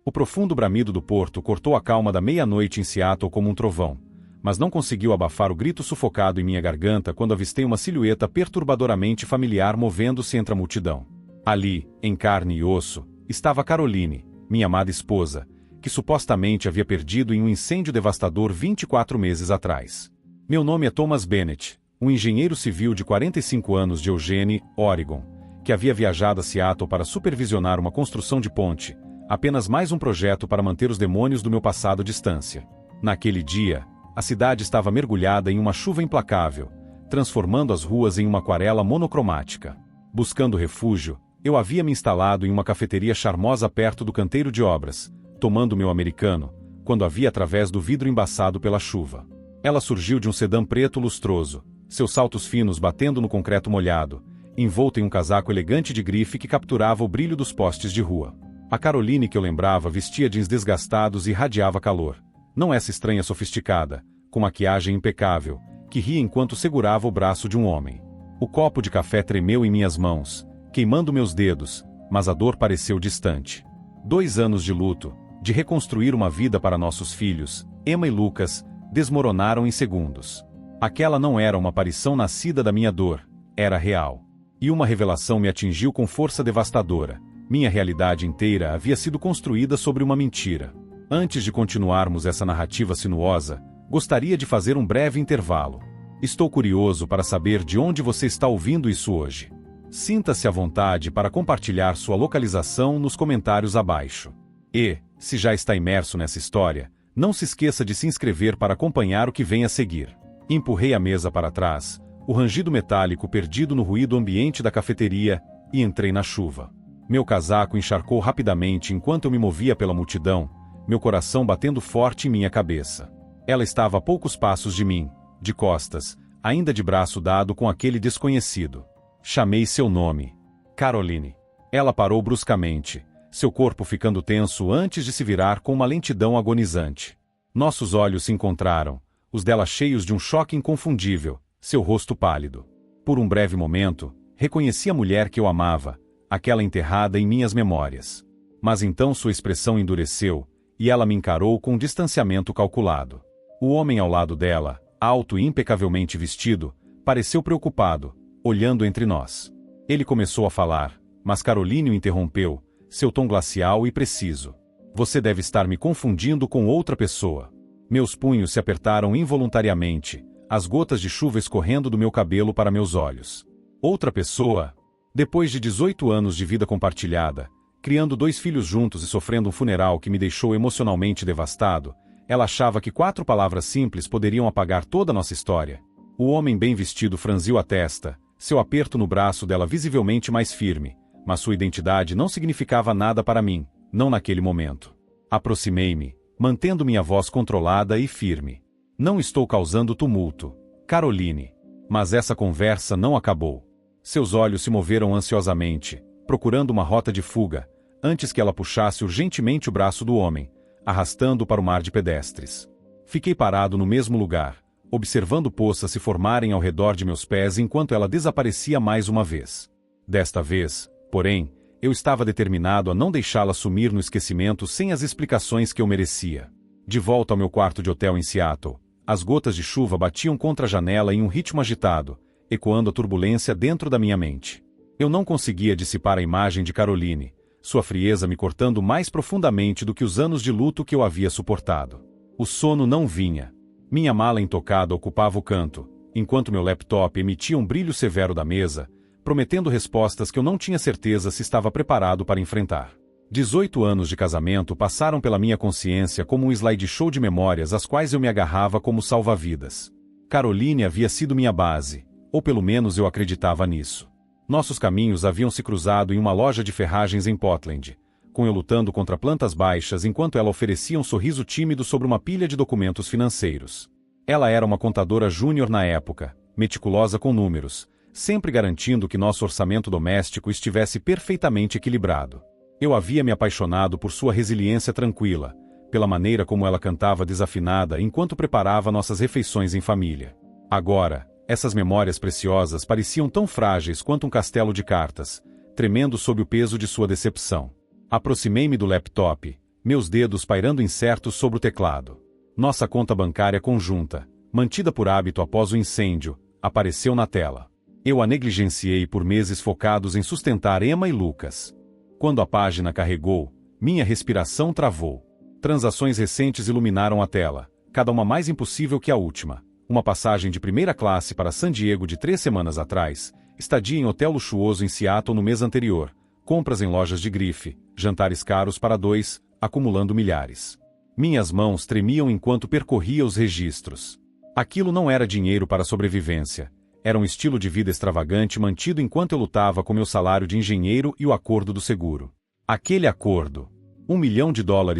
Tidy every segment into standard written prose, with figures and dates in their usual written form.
O profundo bramido do porto cortou a calma da meia-noite em Seattle como um trovão, mas não conseguiu abafar o grito sufocado em minha garganta quando avistei uma silhueta perturbadoramente familiar movendo-se entre a multidão. Ali, em carne e osso, estava Caroline, minha amada esposa, que supostamente havia perdido em um incêndio devastador 24 meses atrás. Meu nome é Thomas Bennett, um engenheiro civil de 45 anos de Eugene, Oregon, que havia viajado a Seattle para supervisionar uma construção de ponte, apenas mais um projeto para manter os demônios do meu passado à distância. Naquele dia, a cidade estava mergulhada em uma chuva implacável, transformando as ruas em uma aquarela monocromática. Buscando refúgio, eu havia me instalado em uma cafeteria charmosa perto do canteiro de obras, tomando meu americano, quando a vi através do vidro embaçado pela chuva. Ela surgiu de um sedã preto lustroso, seus saltos finos batendo no concreto molhado, envolta em um casaco elegante de grife que capturava o brilho dos postes de rua. A Caroline que eu lembrava vestia jeans desgastados e irradiava calor. Não essa estranha sofisticada, com maquiagem impecável, que ria enquanto segurava o braço de um homem. O copo de café tremeu em minhas mãos, queimando meus dedos, mas a dor pareceu distante. 2 anos de luto, de reconstruir uma vida para nossos filhos, Emma e Lucas, desmoronaram em segundos. Aquela não era uma aparição nascida da minha dor, era real. E uma revelação me atingiu com força devastadora. Minha realidade inteira havia sido construída sobre uma mentira. Antes de continuarmos essa narrativa sinuosa, gostaria de fazer um breve intervalo. Estou curioso para saber de onde você está ouvindo isso hoje. Sinta-se à vontade para compartilhar sua localização nos comentários abaixo. E, se já está imerso nessa história, não se esqueça de se inscrever para acompanhar o que vem a seguir. Empurrei a mesa para trás, o rangido metálico perdido no ruído ambiente da cafeteria, e entrei na chuva. Meu casaco encharcou rapidamente enquanto eu me movia pela multidão, meu coração batendo forte em minha cabeça. Ela estava a poucos passos de mim, de costas, ainda de braço dado com aquele desconhecido. Chamei seu nome. Caroline. Ela parou bruscamente, seu corpo ficando tenso antes de se virar com uma lentidão agonizante. Nossos olhos se encontraram, os dela cheios de um choque inconfundível, seu rosto pálido. Por um breve momento, reconheci a mulher que eu amava, aquela enterrada em minhas memórias. Mas então sua expressão endureceu, e ela me encarou com um distanciamento calculado. O homem ao lado dela, alto e impecavelmente vestido, pareceu preocupado, olhando entre nós. Ele começou a falar, mas Caroline o interrompeu, seu tom glacial e preciso. Você deve estar me confundindo com outra pessoa. Meus punhos se apertaram involuntariamente, as gotas de chuva escorrendo do meu cabelo para meus olhos. Outra pessoa? Depois de 18 anos de vida compartilhada, criando 2 filhos juntos e sofrendo um funeral que me deixou emocionalmente devastado, ela achava que 4 palavras simples poderiam apagar toda a nossa história. O homem bem vestido franziu a testa, seu aperto no braço dela visivelmente mais firme, mas sua identidade não significava nada para mim, não naquele momento. Aproximei-me, mantendo minha voz controlada e firme. Não estou causando tumulto, Caroline. Mas essa conversa não acabou. Seus olhos se moveram ansiosamente, procurando uma rota de fuga, antes que ela puxasse urgentemente o braço do homem, arrastando-o para o mar de pedestres. Fiquei parado no mesmo lugar, observando poças se formarem ao redor de meus pés enquanto ela desaparecia mais uma vez. Desta vez, porém, eu estava determinado a não deixá-la sumir no esquecimento sem as explicações que eu merecia. De volta ao meu quarto de hotel em Seattle, as gotas de chuva batiam contra a janela em um ritmo agitado, ecoando a turbulência dentro da minha mente. Eu não conseguia dissipar a imagem de Caroline, sua frieza me cortando mais profundamente do que os anos de luto que eu havia suportado. O sono não vinha. Minha mala intocada ocupava o canto, enquanto meu laptop emitia um brilho severo da mesa, prometendo respostas que eu não tinha certeza se estava preparado para enfrentar. 18 anos de casamento passaram pela minha consciência como um slideshow de memórias às quais eu me agarrava como salva-vidas. Caroline havia sido minha base, ou pelo menos eu acreditava nisso. Nossos caminhos haviam se cruzado em uma loja de ferragens em Portland, com eu lutando contra plantas baixas enquanto ela oferecia um sorriso tímido sobre uma pilha de documentos financeiros. Ela era uma contadora júnior na época, meticulosa com números, sempre garantindo que nosso orçamento doméstico estivesse perfeitamente equilibrado. Eu havia me apaixonado por sua resiliência tranquila, pela maneira como ela cantava desafinada enquanto preparava nossas refeições em família. Agora, essas memórias preciosas pareciam tão frágeis quanto um castelo de cartas, tremendo sob o peso de sua decepção. Aproximei-me do laptop, meus dedos pairando incertos sobre o teclado. Nossa conta bancária conjunta, mantida por hábito após o incêndio, apareceu na tela. Eu a negligenciei por meses focados em sustentar Emma e Lucas. Quando a página carregou, minha respiração travou. Transações recentes iluminaram a tela, cada uma mais impossível que a última. Uma passagem de primeira classe para San Diego de 3 semanas atrás, estadia em hotel luxuoso em Seattle no mês anterior, compras em lojas de grife, jantares caros para 2, acumulando milhares. Minhas mãos tremiam enquanto percorria os registros. Aquilo não era dinheiro para sobrevivência. Era um estilo de vida extravagante mantido enquanto eu lutava com meu salário de engenheiro e o acordo do seguro. Aquele acordo. $1 milhão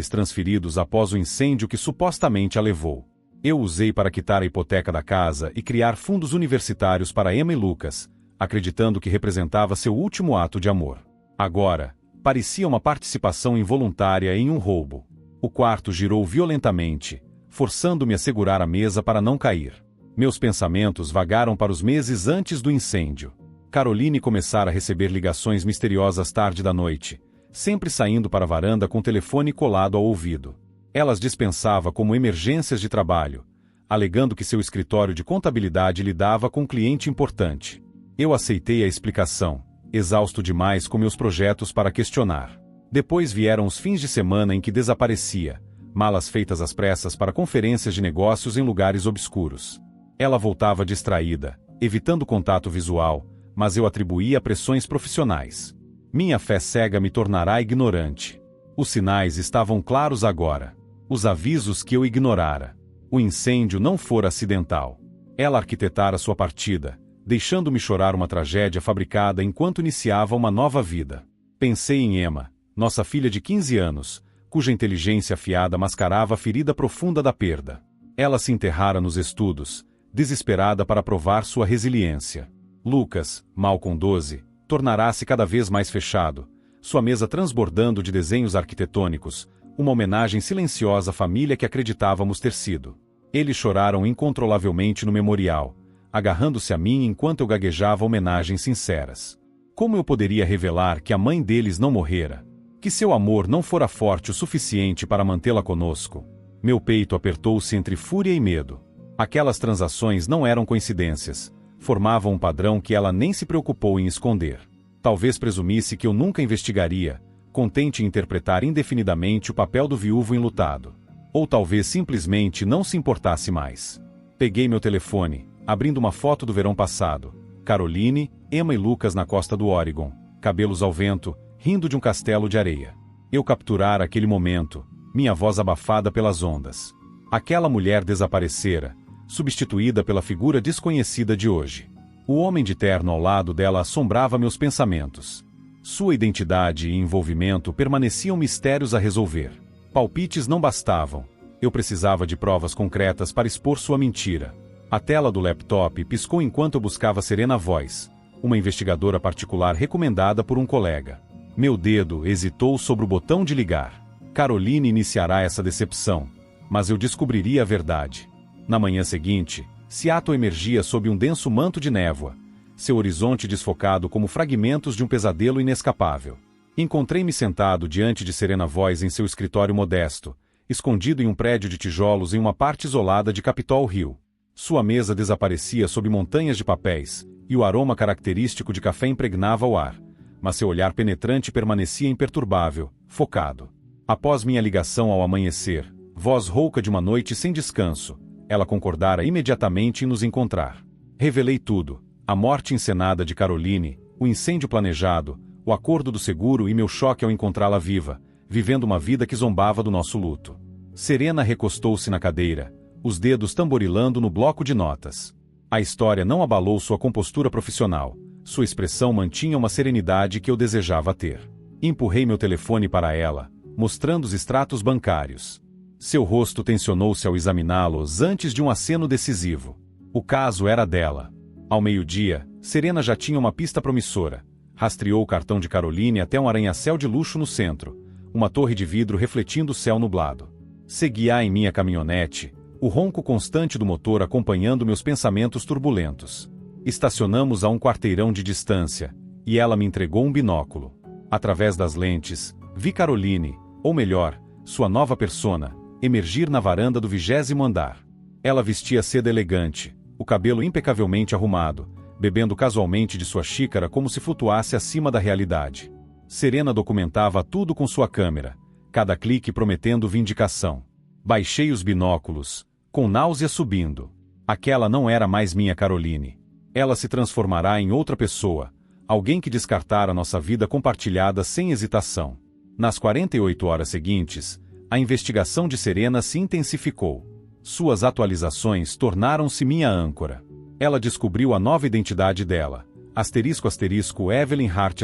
transferidos após o incêndio que supostamente a levou. Eu usei para quitar a hipoteca da casa e criar fundos universitários para Emma e Lucas, acreditando que representava seu último ato de amor. Agora, parecia uma participação involuntária em um roubo. O quarto girou violentamente, forçando-me a segurar a mesa para não cair. Meus pensamentos vagaram para os meses antes do incêndio. Caroline começara a receber ligações misteriosas tarde da noite, sempre saindo para a varanda com o telefone colado ao ouvido. Elas dispensava como emergências de trabalho, alegando que seu escritório de contabilidade lidava com um cliente importante. Eu aceitei a explicação, exausto demais com meus projetos para questionar. Depois vieram os fins de semana em que desaparecia, malas feitas às pressas para conferências de negócios em lugares obscuros. Ela voltava distraída, evitando contato visual, mas eu atribuía a pressões profissionais. Minha fé cega me tornará ignorante. Os sinais estavam claros agora. Os avisos que eu ignorara. O incêndio não fora acidental. Ela arquitetara sua partida, deixando-me chorar uma tragédia fabricada enquanto iniciava uma nova vida. Pensei em Emma, nossa filha de 15 anos, cuja inteligência afiada mascarava a ferida profunda da perda. Ela se enterrara nos estudos, desesperada para provar sua resiliência. Lucas, mal com 12, tornará-se cada vez mais fechado, sua mesa transbordando de desenhos arquitetônicos, uma homenagem silenciosa à família que acreditávamos ter sido. Eles choraram incontrolavelmente no memorial, agarrando-se a mim enquanto eu gaguejava homenagens sinceras. Como eu poderia revelar que a mãe deles não morrera? Que seu amor não fora forte o suficiente para mantê-la conosco? Meu peito apertou-se entre fúria e medo. Aquelas transações não eram coincidências, formavam um padrão que ela nem se preocupou em esconder. Talvez presumisse que eu nunca investigaria, contente em interpretar indefinidamente o papel do viúvo enlutado. Ou talvez simplesmente não se importasse mais. Peguei meu telefone, abrindo uma foto do verão passado. Caroline, Emma e Lucas na costa do Oregon, cabelos ao vento, rindo de um castelo de areia. Eu capturara aquele momento, minha voz abafada pelas ondas. Aquela mulher desaparecera, substituída pela figura desconhecida de hoje. O homem de terno ao lado dela assombrava meus pensamentos. Sua identidade e envolvimento permaneciam mistérios a resolver. Palpites não bastavam. Eu precisava de provas concretas para expor sua mentira. A tela do laptop piscou enquanto eu buscava Serena Voice, uma investigadora particular recomendada por um colega. Meu dedo hesitou sobre o botão de ligar. Caroline iniciará essa decepção, mas eu descobriria a verdade. Na manhã seguinte, Seattle emergia sob um denso manto de névoa, seu horizonte desfocado como fragmentos de um pesadelo inescapável. Encontrei-me sentado diante de Serena Voice em seu escritório modesto, escondido em um prédio de tijolos em uma parte isolada de Capitol Hill. Sua mesa desaparecia sob montanhas de papéis, e o aroma característico de café impregnava o ar, mas seu olhar penetrante permanecia imperturbável, focado. Após minha ligação ao amanhecer, voz rouca de uma noite sem descanso, ela concordara imediatamente em nos encontrar. Revelei tudo, a morte encenada de Caroline, o incêndio planejado, o acordo do seguro e meu choque ao encontrá-la viva, vivendo uma vida que zombava do nosso luto. Serena recostou-se na cadeira, os dedos tamborilando no bloco de notas. A história não abalou sua compostura profissional, sua expressão mantinha uma serenidade que eu desejava ter. Empurrei meu telefone para ela, mostrando os extratos bancários. Seu rosto tensionou-se ao examiná-los antes de um aceno decisivo. O caso era dela. Ao meio-dia, Serena já tinha uma pista promissora. Rastreou o cartão de Caroline até um arranha-céu de luxo no centro, uma torre de vidro refletindo o céu nublado. Segui-a em minha caminhonete, o ronco constante do motor acompanhando meus pensamentos turbulentos. Estacionamos a um quarteirão de distância, e ela me entregou um binóculo. Através das lentes, vi Caroline, ou melhor, sua nova persona, emergir na varanda do 20º andar. Ela vestia seda elegante, o cabelo impecavelmente arrumado, bebendo casualmente de sua xícara como se flutuasse acima da realidade. Serena documentava tudo com sua câmera, cada clique prometendo vindicação. Baixei os binóculos, com náusea subindo. Aquela não era mais minha Caroline. Ela se transformará em outra pessoa, alguém que descartara nossa vida compartilhada sem hesitação. Nas 48 horas seguintes, a investigação de Serena se intensificou. Suas atualizações tornaram-se minha âncora. Ela descobriu a nova identidade dela. **Evelyn Hart**.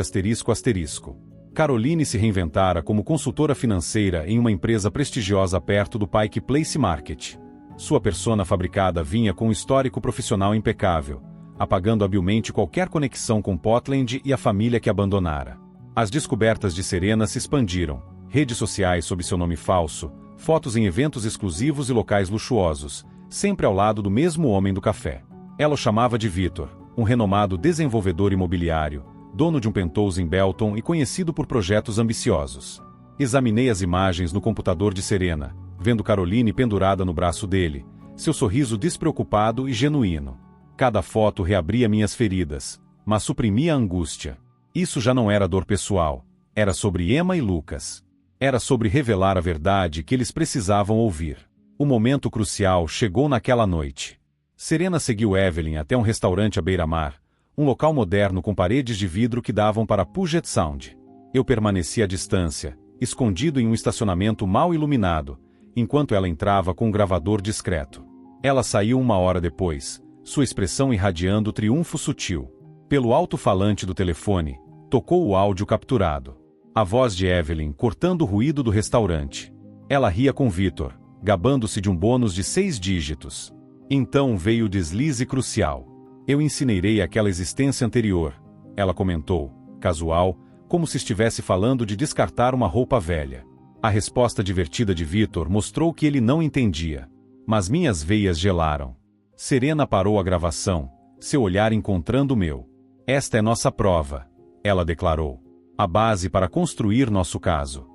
Caroline se reinventara como consultora financeira em uma empresa prestigiosa perto do Pike Place Market. Sua persona fabricada vinha com um histórico profissional impecável, apagando habilmente qualquer conexão com Portland e a família que abandonara. As descobertas de Serena se expandiram, redes sociais sob seu nome falso, fotos em eventos exclusivos e locais luxuosos, sempre ao lado do mesmo homem do café. Ela o chamava de Victor, um renomado desenvolvedor imobiliário, dono de um penthouse em Belton e conhecido por projetos ambiciosos. Examinei as imagens no computador de Serena, vendo Caroline pendurada no braço dele, seu sorriso despreocupado e genuíno. Cada foto reabria minhas feridas, mas suprimia a angústia. Isso já não era dor pessoal, era sobre Emma e Lucas. Era sobre revelar a verdade que eles precisavam ouvir. O momento crucial chegou naquela noite. Serena seguiu Evelyn até um restaurante à beira-mar, um local moderno com paredes de vidro que davam para Puget Sound. Eu permaneci à distância, escondido em um estacionamento mal iluminado, enquanto ela entrava com um gravador discreto. Ela saiu 1 hora depois, sua expressão irradiando triunfo sutil. Pelo alto-falante do telefone, tocou o áudio capturado. A voz de Evelyn cortando o ruído do restaurante. Ela ria com Victor, gabando-se de um bônus de 6 dígitos. Então veio o deslize crucial. Eu incinerei aquela existência anterior, ela comentou, casual, como se estivesse falando de descartar uma roupa velha. A resposta divertida de Victor mostrou que ele não entendia. Mas minhas veias gelaram. Serena parou a gravação, seu olhar encontrando o meu. Esta é nossa prova, ela declarou. A base para construir nosso caso.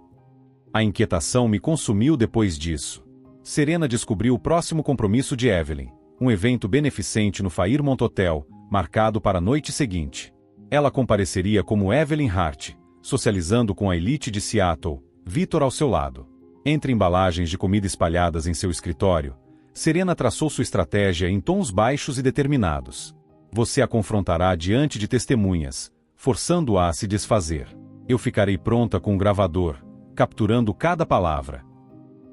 A inquietação me consumiu depois disso. Serena descobriu o próximo compromisso de Evelyn, um evento beneficente no Fairmont Hotel, marcado para a noite seguinte. Ela compareceria como Evelyn Hart, socializando com a elite de Seattle, Victor ao seu lado. Entre embalagens de comida espalhadas em seu escritório, Serena traçou sua estratégia em tons baixos e determinados. Você a confrontará diante de testemunhas, forçando-a a se desfazer. Eu ficarei pronta com um gravador, capturando cada palavra.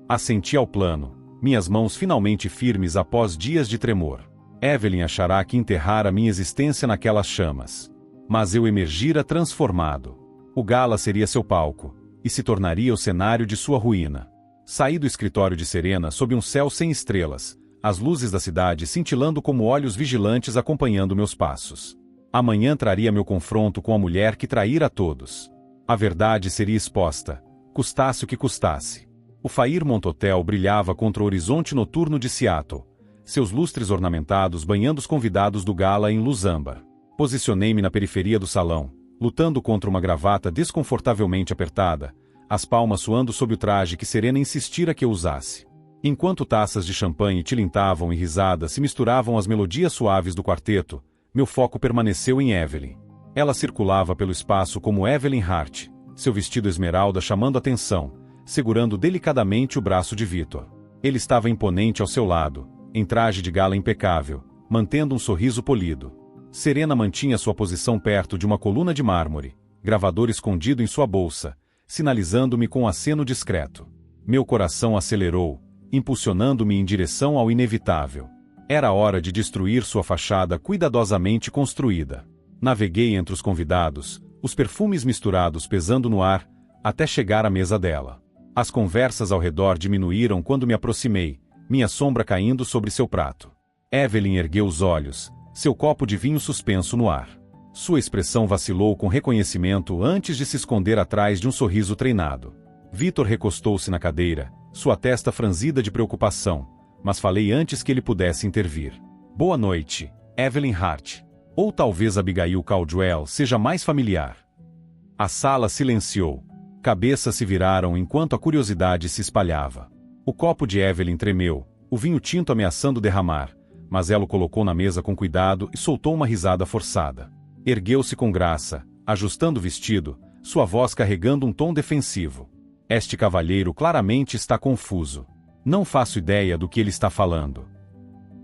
Assenti ao plano, minhas mãos finalmente firmes após dias de tremor. Evelyn achará que enterrara minha existência naquelas chamas. Mas eu emergira transformado. O gala seria seu palco, e se tornaria o cenário de sua ruína. Saí do escritório de Serena sob um céu sem estrelas, as luzes da cidade cintilando como olhos vigilantes acompanhando meus passos. Amanhã traria meu confronto com a mulher que traíra a todos. A verdade seria exposta, custasse o que custasse. O Fairmont Hotel brilhava contra o horizonte noturno de Seattle, seus lustres ornamentados banhando os convidados do gala em luz âmbar. Posicionei-me na periferia do salão, lutando contra uma gravata desconfortavelmente apertada, as palmas suando sob o traje que Serena insistira que eu usasse. Enquanto taças de champanhe tilintavam e risadas se misturavam às melodias suaves do quarteto, meu foco permaneceu em Evelyn. Ela circulava pelo espaço como Evelyn Hart, seu vestido esmeralda chamando atenção, segurando delicadamente o braço de Victor. Ele estava imponente ao seu lado, em traje de gala impecável, mantendo um sorriso polido. Serena mantinha sua posição perto de uma coluna de mármore, gravador escondido em sua bolsa, sinalizando-me com um aceno discreto. Meu coração acelerou, impulsionando-me em direção ao inevitável. Era hora de destruir sua fachada cuidadosamente construída. Naveguei entre os convidados, os perfumes misturados pesando no ar, até chegar à mesa dela. As conversas ao redor diminuíram quando me aproximei, minha sombra caindo sobre seu prato. Evelyn ergueu os olhos, seu copo de vinho suspenso no ar. Sua expressão vacilou com reconhecimento antes de se esconder atrás de um sorriso treinado. Victor recostou-se na cadeira, sua testa franzida de preocupação, mas falei antes que ele pudesse intervir. Boa noite, Evelyn Hart. Ou talvez Abigail Caldwell seja mais familiar. A sala silenciou. Cabeças se viraram enquanto a curiosidade se espalhava. O copo de Evelyn tremeu, o vinho tinto ameaçando derramar, mas ela o colocou na mesa com cuidado e soltou uma risada forçada. Ergueu-se com graça, ajustando o vestido, sua voz carregando um tom defensivo. Este cavalheiro claramente está confuso. Não faço ideia do que ele está falando.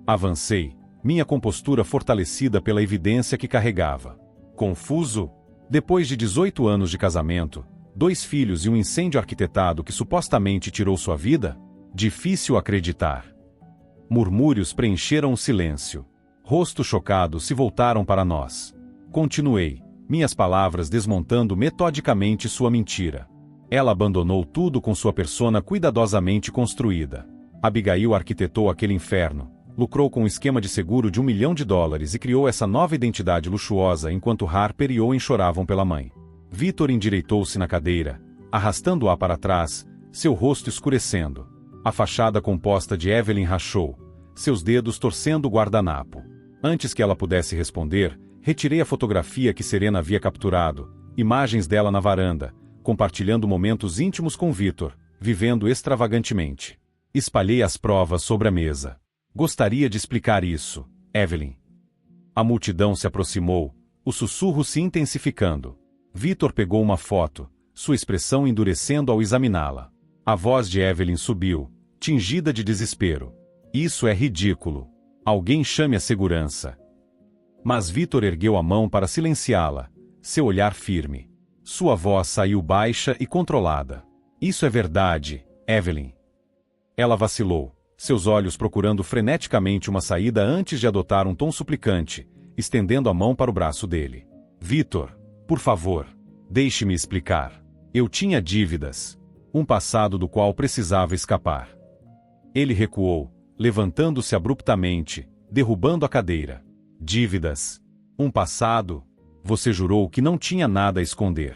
Avancei, minha compostura fortalecida pela evidência que carregava. Confuso? Depois de 18 anos de casamento, 2 filhos e um incêndio arquitetado que supostamente tirou sua vida? Difícil acreditar. Murmúrios preencheram o silêncio. Rostos chocados se voltaram para nós. Continuei, minhas palavras desmontando metodicamente sua mentira. Ela abandonou tudo com sua persona cuidadosamente construída. Abigail arquitetou aquele inferno, lucrou com um esquema de seguro de $1 milhão e criou essa nova identidade luxuosa enquanto Harper e Owen choravam pela mãe. Victor endireitou-se na cadeira, arrastando-a para trás, seu rosto escurecendo. A fachada composta de Evelyn rachou, seus dedos torcendo o guardanapo. Antes que ela pudesse responder, retirei a fotografia que Serena havia capturado, imagens dela na varanda, compartilhando momentos íntimos com Victor, vivendo extravagantemente. Espalhei as provas sobre a mesa. Gostaria de explicar isso, Evelyn. A multidão se aproximou, o sussurro se intensificando. Victor pegou uma foto, sua expressão endurecendo ao examiná-la. A voz de Evelyn subiu, tingida de desespero. Isso é ridículo. Alguém chame a segurança. Mas Victor ergueu a mão para silenciá-la, seu olhar firme. Sua voz saiu baixa e controlada. Isso é verdade, Evelyn. Ela vacilou, seus olhos procurando freneticamente uma saída antes de adotar um tom suplicante, estendendo a mão para o braço dele. Victor, por favor, deixe-me explicar. Eu tinha dívidas. Um passado do qual precisava escapar. Ele recuou, levantando-se abruptamente, derrubando a cadeira. Dívidas. Um passado. Você jurou que não tinha nada a esconder.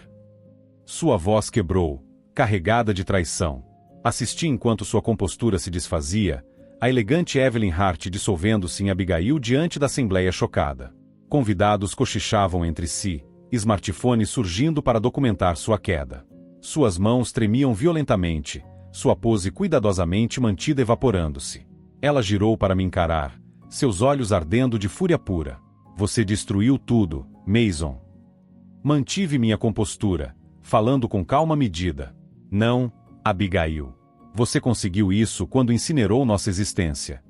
Sua voz quebrou, carregada de traição. Assisti enquanto sua compostura se desfazia, a elegante Evelyn Hart dissolvendo-se em Abigail diante da assembleia chocada. Convidados cochichavam entre si, smartphones surgindo para documentar sua queda. Suas mãos tremiam violentamente, sua pose cuidadosamente mantida evaporando-se. Ela girou para me encarar, seus olhos ardendo de fúria pura. Você destruiu tudo, Mason. Mantive minha compostura, falando com calma medida. Não, Abigail. Você conseguiu isso quando incinerou nossa existência.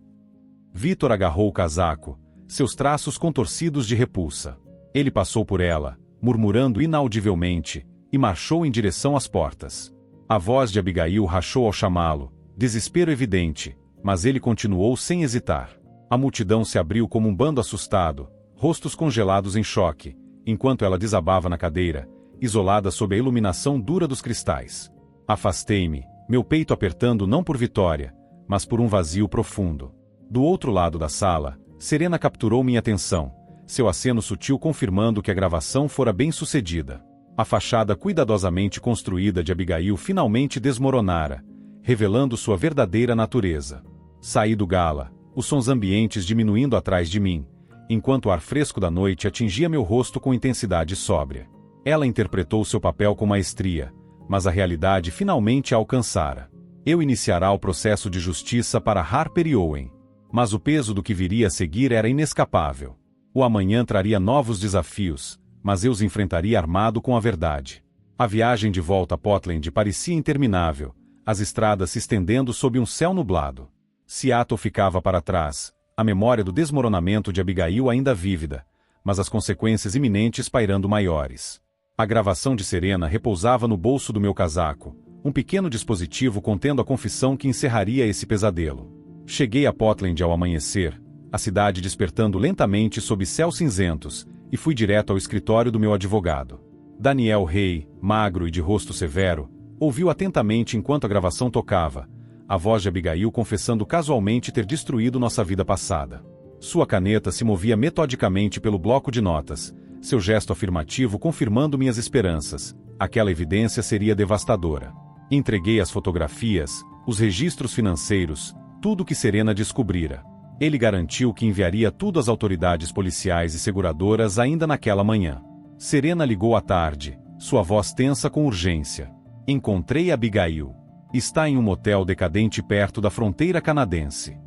Victor agarrou o casaco, seus traços contorcidos de repulsa. Ele passou por ela, murmurando inaudivelmente, e marchou em direção às portas. A voz de Abigail rachou ao chamá-lo, desespero evidente, mas ele continuou sem hesitar. A multidão se abriu como um bando assustado, rostos congelados em choque, enquanto ela desabava na cadeira, isolada sob a iluminação dura dos cristais. Afastei-me, meu peito apertando não por vitória, mas por um vazio profundo. Do outro lado da sala, Serena capturou minha atenção, seu aceno sutil confirmando que a gravação fora bem-sucedida. A fachada cuidadosamente construída de Abigail finalmente desmoronara, revelando sua verdadeira natureza. Saí do gala, os sons ambientes diminuindo atrás de mim, enquanto o ar fresco da noite atingia meu rosto com intensidade sóbria. Ela interpretou seu papel com maestria, mas a realidade finalmente a alcançara. Eu iniciará o processo de justiça para Harper e Owen. Mas o peso do que viria a seguir era inescapável. O amanhã traria novos desafios, mas eu os enfrentaria armado com a verdade. A viagem de volta a Portland parecia interminável, as estradas se estendendo sob um céu nublado. Seattle ficava para trás, a memória do desmoronamento de Abigail ainda vívida, mas as consequências iminentes pairando maiores. A gravação de Serena repousava no bolso do meu casaco, um pequeno dispositivo contendo a confissão que encerraria esse pesadelo. Cheguei a Portland ao amanhecer, a cidade despertando lentamente sob céus cinzentos, e fui direto ao escritório do meu advogado. Daniel Rey, magro e de rosto severo, ouviu atentamente enquanto a gravação tocava, a voz de Abigail confessando casualmente ter destruído nossa vida passada. Sua caneta se movia metodicamente pelo bloco de notas, seu gesto afirmativo confirmando minhas esperanças. Aquela evidência seria devastadora. Entreguei as fotografias, os registros financeiros, tudo o que Serena descobrira. Ele garantiu que enviaria tudo às autoridades policiais e seguradoras ainda naquela manhã. Serena ligou à tarde, sua voz tensa com urgência. Encontrei Abigail. Está em um motel decadente perto da fronteira canadense.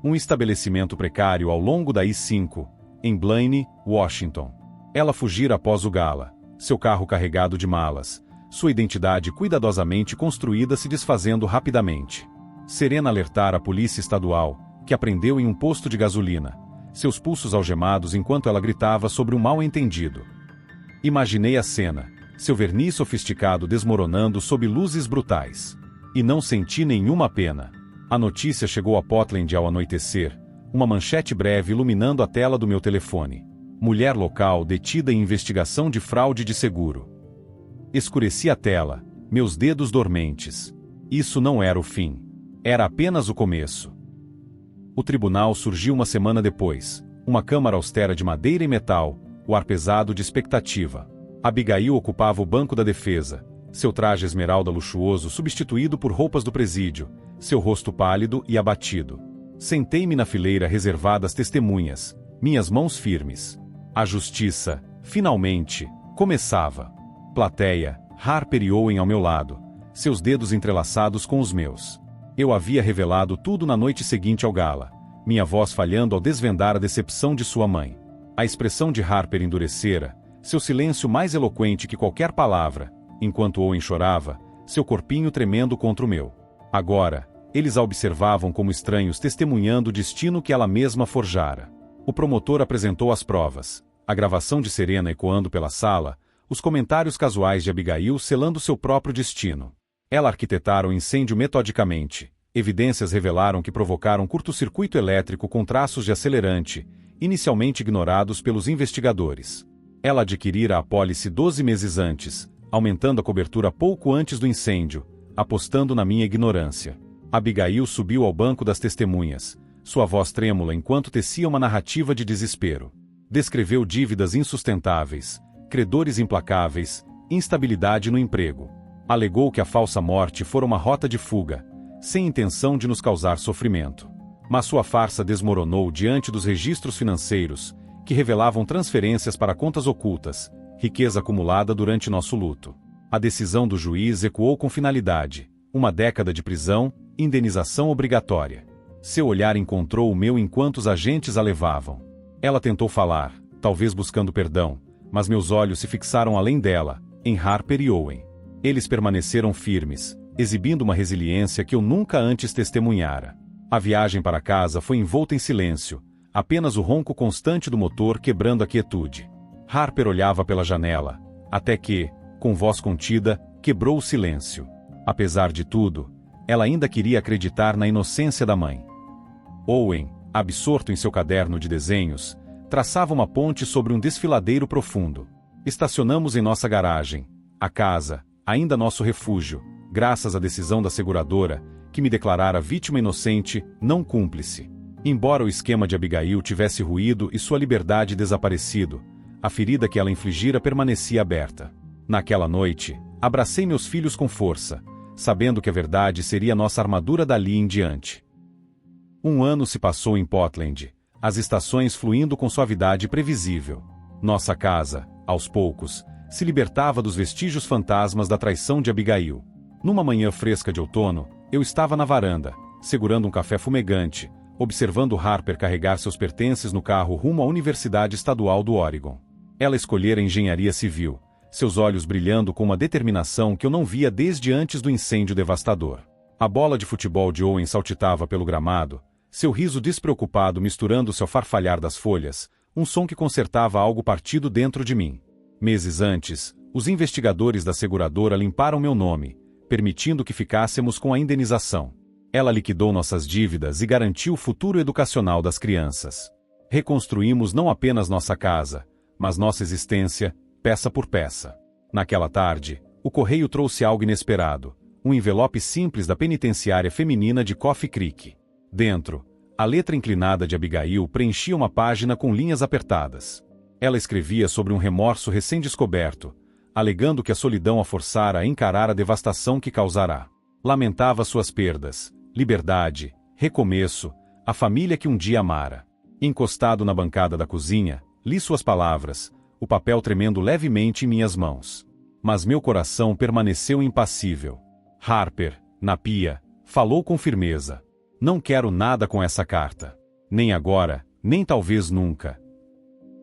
Um estabelecimento precário ao longo da I-5, em Blaine, Washington. Ela fugira após o gala, seu carro carregado de malas, sua identidade cuidadosamente construída se desfazendo rapidamente. Serena alertara a polícia estadual, que a prendeu em um posto de gasolina, seus pulsos algemados enquanto ela gritava sobre um mal-entendido. Imaginei a cena, seu verniz sofisticado desmoronando sob luzes brutais. E não senti nenhuma pena. A notícia chegou a Portland ao anoitecer, uma manchete breve iluminando a tela do meu telefone. Mulher local detida em investigação de fraude de seguro. Escureci a tela, meus dedos dormentes. Isso não era o fim. Era apenas o começo. O tribunal surgiu uma semana depois, uma câmara austera de madeira e metal, o ar pesado de expectativa. Abigail ocupava o banco da defesa, seu traje esmeralda luxuoso substituído por roupas do presídio, seu rosto pálido e abatido. Sentei-me na fileira reservada às testemunhas, minhas mãos firmes. A justiça, finalmente, começava. Plateia, Harper e Owen ao meu lado, seus dedos entrelaçados com os meus. Eu havia revelado tudo na noite seguinte ao gala, minha voz falhando ao desvendar a decepção de sua mãe. A expressão de Harper endurecera, seu silêncio mais eloquente que qualquer palavra, enquanto Owen chorava, seu corpinho tremendo contra o meu. Agora, eles a observavam como estranhos testemunhando o destino que ela mesma forjara. O promotor apresentou as provas, a gravação de Serena ecoando pela sala, os comentários casuais de Abigail selando seu próprio destino. Ela arquitetara o incêndio metodicamente. Evidências revelaram que provocaram curto-circuito elétrico com traços de acelerante, inicialmente ignorados pelos investigadores. Ela adquirira a apólice 12 meses antes, aumentando a cobertura pouco antes do incêndio, apostando na minha ignorância. Abigail subiu ao banco das testemunhas, sua voz trêmula enquanto tecia uma narrativa de desespero. Descreveu dívidas insustentáveis, credores implacáveis, instabilidade no emprego. Alegou que a falsa morte fora uma rota de fuga, sem intenção de nos causar sofrimento. Mas sua farsa desmoronou diante dos registros financeiros, que revelavam transferências para contas ocultas, riqueza acumulada durante nosso luto. A decisão do juiz ecoou com finalidade: 1 década de prisão, indenização obrigatória. Seu olhar encontrou o meu enquanto os agentes a levavam. Ela tentou falar, talvez buscando perdão, mas meus olhos se fixaram além dela, em Harper e Owen. Eles permaneceram firmes, exibindo uma resiliência que eu nunca antes testemunhara. A viagem para casa foi envolta em silêncio, apenas o ronco constante do motor quebrando a quietude. Harper olhava pela janela, até que, com voz contida, quebrou o silêncio. Apesar de tudo, ela ainda queria acreditar na inocência da mãe. Owen, absorto em seu caderno de desenhos, traçava uma ponte sobre um desfiladeiro profundo. Estacionamos em nossa garagem, a casa, ainda nosso refúgio, graças à decisão da seguradora, que me declarara vítima inocente, não cúmplice. Embora o esquema de Abigail tivesse ruído e sua liberdade desaparecido, a ferida que ela infligira permanecia aberta. Naquela noite, abracei meus filhos com força, sabendo que a verdade seria nossa armadura dali em diante. 1 ano se passou em Portland, as estações fluindo com suavidade previsível. Nossa casa, aos poucos, se libertava dos vestígios fantasmas da traição de Abigail. Numa manhã fresca de outono, eu estava na varanda, segurando um café fumegante, observando Harper carregar seus pertences no carro rumo à Universidade Estadual do Oregon. Ela escolhera engenharia civil, seus olhos brilhando com uma determinação que eu não via desde antes do incêndio devastador. A bola de futebol de Owen saltitava pelo gramado, seu riso despreocupado misturando-se ao farfalhar das folhas, um som que consertava algo partido dentro de mim. Meses antes, os investigadores da seguradora limparam meu nome, permitindo que ficássemos com a indenização. Ela liquidou nossas dívidas e garantiu o futuro educacional das crianças. Reconstruímos não apenas nossa casa, mas nossa existência, peça por peça. Naquela tarde, o correio trouxe algo inesperado, um envelope simples da penitenciária feminina de Coffee Creek. Dentro, a letra inclinada de Abigail preenchia uma página com linhas apertadas. Ela escrevia sobre um remorso recém-descoberto, alegando que a solidão a forçara a encarar a devastação que causará. Lamentava suas perdas, liberdade, recomeço, a família que um dia amara. Encostado na bancada da cozinha, li suas palavras, o papel tremendo levemente em minhas mãos. Mas meu coração permaneceu impassível. Harper, na pia, falou com firmeza. Não quero nada com essa carta. Nem agora, nem talvez nunca.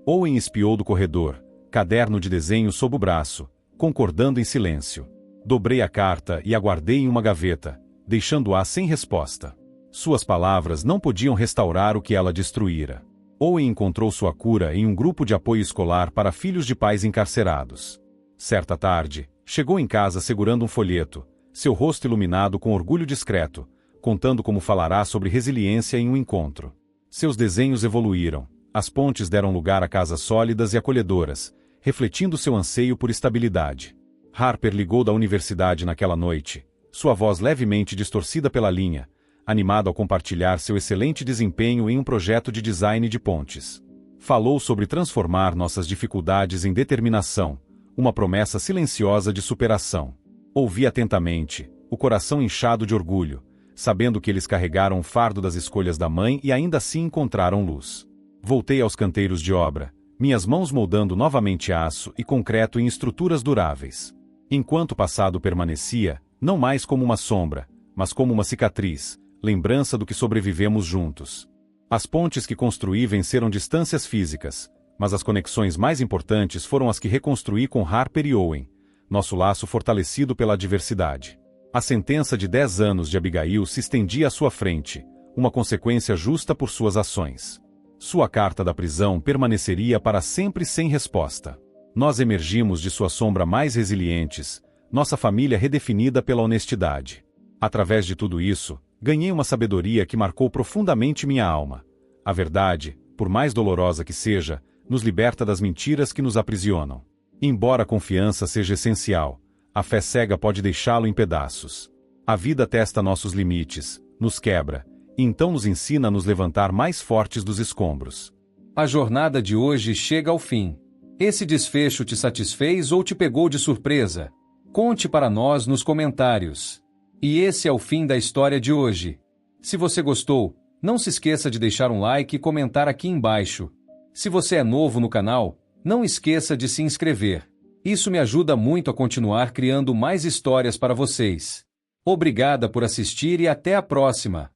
Owen espiou do corredor, caderno de desenho sob o braço, concordando em silêncio. Dobrei a carta e a guardei em uma gaveta, deixando-a sem resposta. Suas palavras não podiam restaurar o que ela destruíra. Owen encontrou sua cura em um grupo de apoio escolar para filhos de pais encarcerados. Certa tarde, chegou em casa segurando um folheto, seu rosto iluminado com orgulho discreto, contando como falará sobre resiliência em um encontro. Seus desenhos evoluíram, as pontes deram lugar a casas sólidas e acolhedoras, refletindo seu anseio por estabilidade. Harper ligou da universidade naquela noite, sua voz levemente distorcida pela linha, animado ao compartilhar seu excelente desempenho em um projeto de design de pontes. Falou sobre transformar nossas dificuldades em determinação, uma promessa silenciosa de superação. Ouvi atentamente, o coração inchado de orgulho, sabendo que eles carregaram o fardo das escolhas da mãe e ainda assim encontraram luz. Voltei aos canteiros de obra, minhas mãos moldando novamente aço e concreto em estruturas duráveis. Enquanto o passado permanecia, não mais como uma sombra, mas como uma cicatriz, lembrança do que sobrevivemos juntos. As pontes que construí venceram distâncias físicas, mas as conexões mais importantes foram as que reconstruí com Harper e Owen, nosso laço fortalecido pela adversidade. A sentença de 10 anos de Abigail se estendia à sua frente, uma consequência justa por suas ações. Sua carta da prisão permaneceria para sempre sem resposta. Nós emergimos de sua sombra mais resilientes, nossa família redefinida pela honestidade. Através de tudo isso, ganhei uma sabedoria que marcou profundamente minha alma. A verdade, por mais dolorosa que seja, nos liberta das mentiras que nos aprisionam. Embora a confiança seja essencial, a fé cega pode deixá-lo em pedaços. A vida testa nossos limites, nos quebra, e então nos ensina a nos levantar mais fortes dos escombros. A jornada de hoje chega ao fim. Esse desfecho te satisfez ou te pegou de surpresa? Conte para nós nos comentários. E esse é o fim da história de hoje. Se você gostou, não se esqueça de deixar um like e comentar aqui embaixo. Se você é novo no canal, não esqueça de se inscrever. Isso me ajuda muito a continuar criando mais histórias para vocês. Obrigada por assistir e até a próxima!